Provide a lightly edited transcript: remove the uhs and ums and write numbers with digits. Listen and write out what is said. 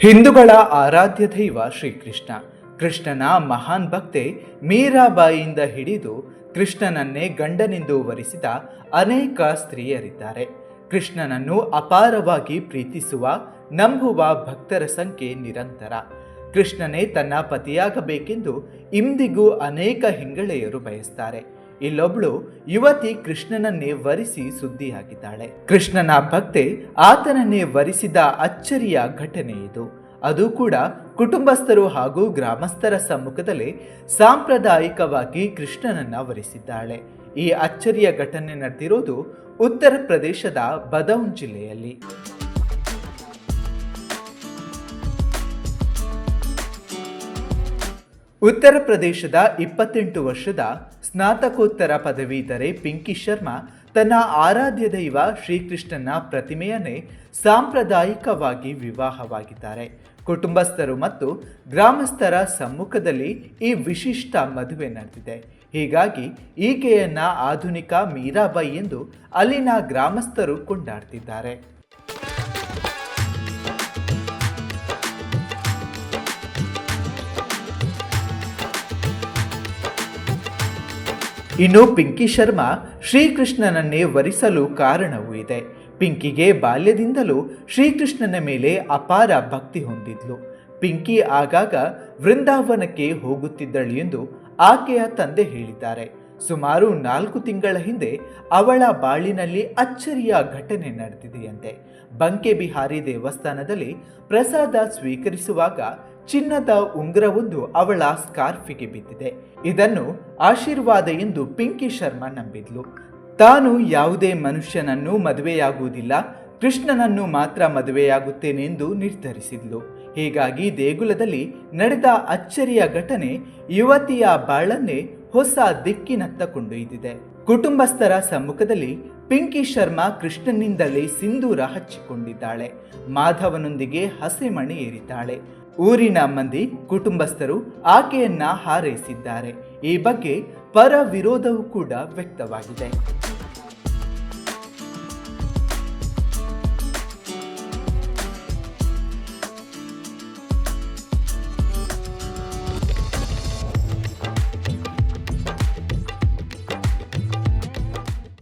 ಹಿಂದೂಗಳ ಆರಾಧ್ಯ ದೈವ ಶ್ರೀಕೃಷ್ಣ. ಕೃಷ್ಣನ ಮಹಾನ್ ಭಕ್ತೆ ಮೀರಾಬಾಯಿಯಿಂದ ಹಿಡಿದು ಕೃಷ್ಣನನ್ನೇ ಗಂಡನೆಂದು ವರಿಸಿದ ಅನೇಕ ಸ್ತ್ರೀಯರಿದ್ದಾರೆ. ಕೃಷ್ಣನನ್ನು ಅಪಾರವಾಗಿ ಪ್ರೀತಿಸುವ ನಂಬುವ ಭಕ್ತರ ಸಂಖ್ಯೆ ನಿರಂತರ. ಕೃಷ್ಣನೇ ತನ್ನ ಪತಿಯಾಗಬೇಕೆಂದು ಇಂದಿಗೂ ಅನೇಕ ಹೆಂಗಳೆಯರು ಬಯಸ್ತಾರೆ. ಇಲ್ಲೊಬ್ಳು ಯುವತಿ ಕೃಷ್ಣನನ್ನೇ ವರಿಸಿ ಸುದ್ದಿಯಾಗಿದ್ದಾಳೆ. ಕೃಷ್ಣನ ಭಕ್ತೆ ಆತನನ್ನೇ ವರಿಸಿದ ಅಚ್ಚರಿಯ ಘಟನೆ ಇದು. ಅದು ಕೂಡ ಕುಟುಂಬಸ್ಥರು ಹಾಗೂ ಗ್ರಾಮಸ್ಥರ ಸಮ್ಮುಖದಲ್ಲೇ ಸಾಂಪ್ರದಾಯಿಕವಾಗಿ ಕೃಷ್ಣನನ್ನ ವರಿಸಿದ್ದಾಳೆ. ಈ ಅಚ್ಚರಿಯ ಘಟನೆ ನಡೆದಿರೋದು ಉತ್ತರ ಪ್ರದೇಶದ ಬದೌನ್ ಜಿಲ್ಲೆಯಲ್ಲಿ. ಉತ್ತರ ಪ್ರದೇಶದ 28 ವರ್ಷದ ಸ್ನಾತಕೋತ್ತರ ಪದವೀಧರೆ ಪಿಂಕಿ ಶರ್ಮಾ ತನ್ನ ಆರಾಧ್ಯ ದೈವ ಶ್ರೀಕೃಷ್ಣನ ಪ್ರತಿಮೆಯನ್ನೇ ಸಾಂಪ್ರದಾಯಿಕವಾಗಿ ವಿವಾಹವಾಗಿದ್ದಾರೆ. ಕುಟುಂಬಸ್ಥರು ಮತ್ತು ಗ್ರಾಮಸ್ಥರ ಸಮ್ಮುಖದಲ್ಲಿ ಈ ವಿಶಿಷ್ಟ ಮದುವೆ ನಡೆದಿದೆ. ಹೀಗಾಗಿ ಈಕೆಯನ್ನ ಆಧುನಿಕ ಮೀರಾಬಾಯಿ ಎಂದು ಅಲ್ಲಿನ ಗ್ರಾಮಸ್ಥರು ಕೊಂಡಾಡ್ತಿದ್ದಾರೆ. ಇನ್ನು ಪಿಂಕಿ ಶರ್ಮಾ ಶ್ರೀಕೃಷ್ಣನನ್ನೇ ವರಿಸಲು ಕಾರಣವೂ ಇದೆ. ಪಿಂಕಿಗೆ ಬಾಲ್ಯದಿಂದಲೂ ಶ್ರೀಕೃಷ್ಣನ ಮೇಲೆ ಅಪಾರ ಭಕ್ತಿ ಹೊಂದಿದ್ಲು. ಪಿಂಕಿ ಆಗಾಗ ವೃಂದಾವನಕ್ಕೆ ಹೋಗುತ್ತಿದ್ದಳು ಎಂದು ಆಕೆಯ ತಂದೆ ಹೇಳಿದ್ದಾರೆ. ಸುಮಾರು 4 ತಿಂಗಳ ಹಿಂದೆ ಅವಳ ಬಾಳಿನಲ್ಲಿ ಅಚ್ಚರಿಯ ಘಟನೆ ನಡೆದಿದೆಯಂತೆ. ಬಂಕೆ ಬಿಹಾರಿ ದೇವಸ್ಥಾನದಲ್ಲಿ ಪ್ರಸಾದ ಸ್ವೀಕರಿಸುವಾಗ ಚಿನ್ನದ ಉಂಗುರವೊಂದು ಅವಳ ಸ್ಕಾರ್ಫಿಗೆ ಬಿದ್ದಿದೆ. ಇದನ್ನು ಆಶೀರ್ವಾದ ಎಂದು ಪಿಂಕಿ ಶರ್ಮಾ ನಂಬಿದ್ಲು. ತಾನು ಯಾವುದೇ ಮನುಷ್ಯನನ್ನು ಮದುವೆಯಾಗುವುದಿಲ್ಲ, ಕೃಷ್ಣನನ್ನು ಮಾತ್ರ ಮದುವೆಯಾಗುತ್ತೇನೆ ಎಂದು ನಿರ್ಧರಿಸಿದ್ಲು. ಹೀಗಾಗಿ ದೇಗುಲದಲ್ಲಿ ನಡೆದ ಅಚ್ಚರಿಯ ಘಟನೆ ಯುವತಿಯ ಬಾಳನ್ನೇ ಹೊಸ ದಿಕ್ಕಿನತ್ತ ಕೊಂಡೊಯ್ದಿದೆ. ಕುಟುಂಬಸ್ಥರ ಸಮ್ಮುಖದಲ್ಲಿ ಪಿಂಕಿ ಶರ್ಮಾ ಕೃಷ್ಣನಿಂದಲೇ ಸಿಂಧೂರ ಹಚ್ಚಿಕೊಂಡಿದ್ದಾಳೆ. ಮಾಧವನೊಂದಿಗೆ ಹಸೆಮಣೆ ಏರಿದ್ದಾಳೆ. ಊರಿನ ಮಂದಿ, ಕುಟುಂಬಸ್ಥರು ಆಕೆಯನ್ನ ಹಾರೈಸಿದ್ದಾರೆ. ಈ ಬಗ್ಗೆ ಪರ ವಿರೋಧವೂ ಕೂಡ ವ್ಯಕ್ತವಾಗಿದೆ.